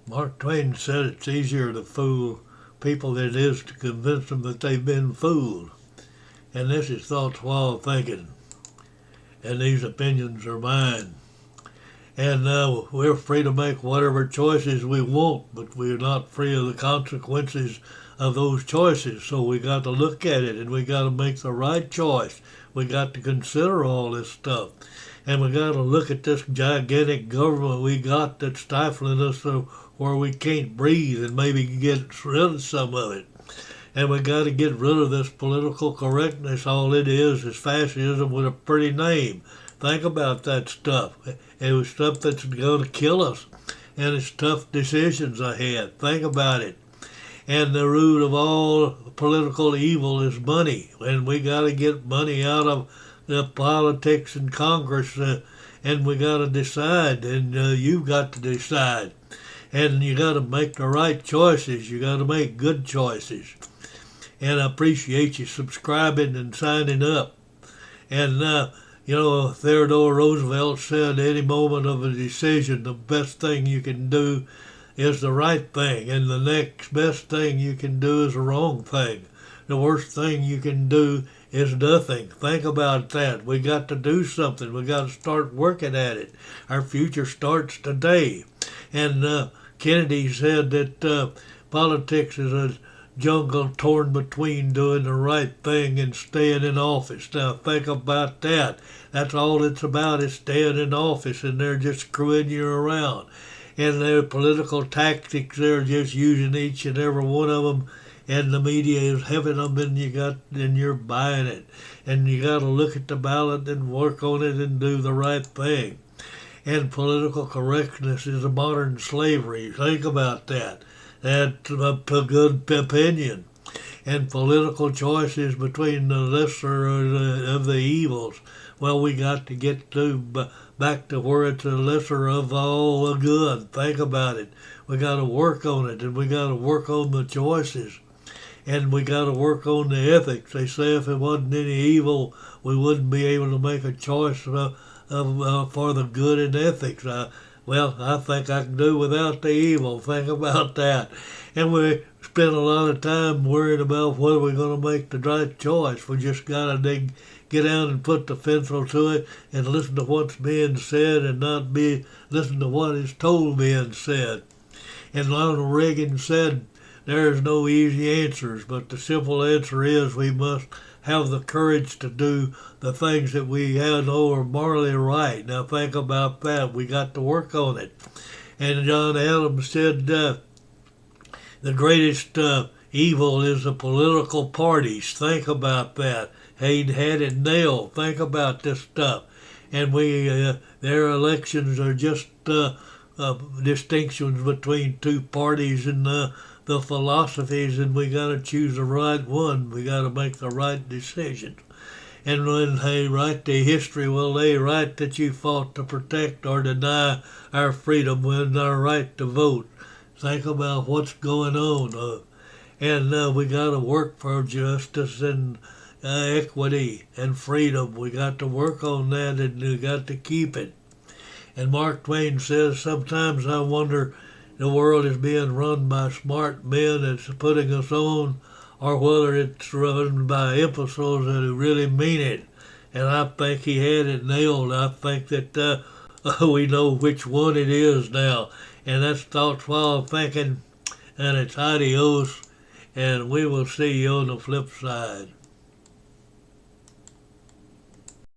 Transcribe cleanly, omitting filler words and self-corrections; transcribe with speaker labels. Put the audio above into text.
Speaker 1: Mark Twain said it's easier to fool people than it is to convince them that they've been fooled. And this is thoughts while thinking. And these opinions are mine. And we're free to make whatever choices we want, but we're not free of the consequences of those choices. So we got to look at it and we got to make the right choice. We got to consider all this stuff. And we got to look at this gigantic government we got that's stifling us so where we can't breathe and maybe get rid of some of it. And we got to get rid of this political correctness. All it is fascism with a pretty name. Think about that stuff. It was stuff that's going to kill us. And it's tough decisions ahead. Think about it. And the root of all political evil is money. And we got to get money out of the politics and Congress. And we got to decide. And you've got to decide. And you got to make the right choices. You got to make good choices. And I appreciate you subscribing and signing up. And Theodore Roosevelt said any moment of a decision, the best thing you can do is the right thing, and the next best thing you can do is the wrong thing. The worst thing you can do is nothing. Think about that. We got to do something. We got to start working at it. Our future starts today. And Kennedy said that politics is a jungle torn between doing the right thing and staying in office. Now think about that. That's all it's about is staying in office, and they're just screwing you around. And their political tactics, they're just using each and every one of them, and the media is having them, and you're buying it. And you got to look at the ballot and work on it and do the right thing. And political correctness is a modern slavery. Think about that. That's a good opinion. And political choices between the lesser of the evils. Well, we got to get back to where it's the lesser of all the good. Think about it. We got to work on it, and we got to work on the choices. And we got to work on the ethics. They say if it wasn't any evil, we wouldn't be able to make a choice for the good and ethics. I think I can do without the evil. Think about that. And we spend a lot of time worrying about whether we're going to make the right choice. We just got to get down and put the pencil to it and listen to what's being said and not listen to what is told being said. And Ronald Reagan said, there is no easy answers, but the simple answer is we must have the courage to do the things that we know are morally right. Now think about that. We got to work on it. And John Adams said the greatest evil is the political parties. Think about that. He'd had it nailed. Think about this stuff. And their elections are just distinctions between two parties and the philosophies, and we got to choose the right one. We got to make the right decision. And when they write the history, well, they write that you fought to protect or deny our freedom and our right to vote. Think about what's going on. And we got to work for justice and equity and freedom. We got to work on that, and we got to keep it. And Mark Twain says, sometimes I wonder the world is being run by smart men that's putting us on, or whether it's run by imbeciles that really mean it. And I think he had it nailed. I think that we know which one it is now. And that's Thoughts While Thinking, and it's adios, and we will see you on the flip side.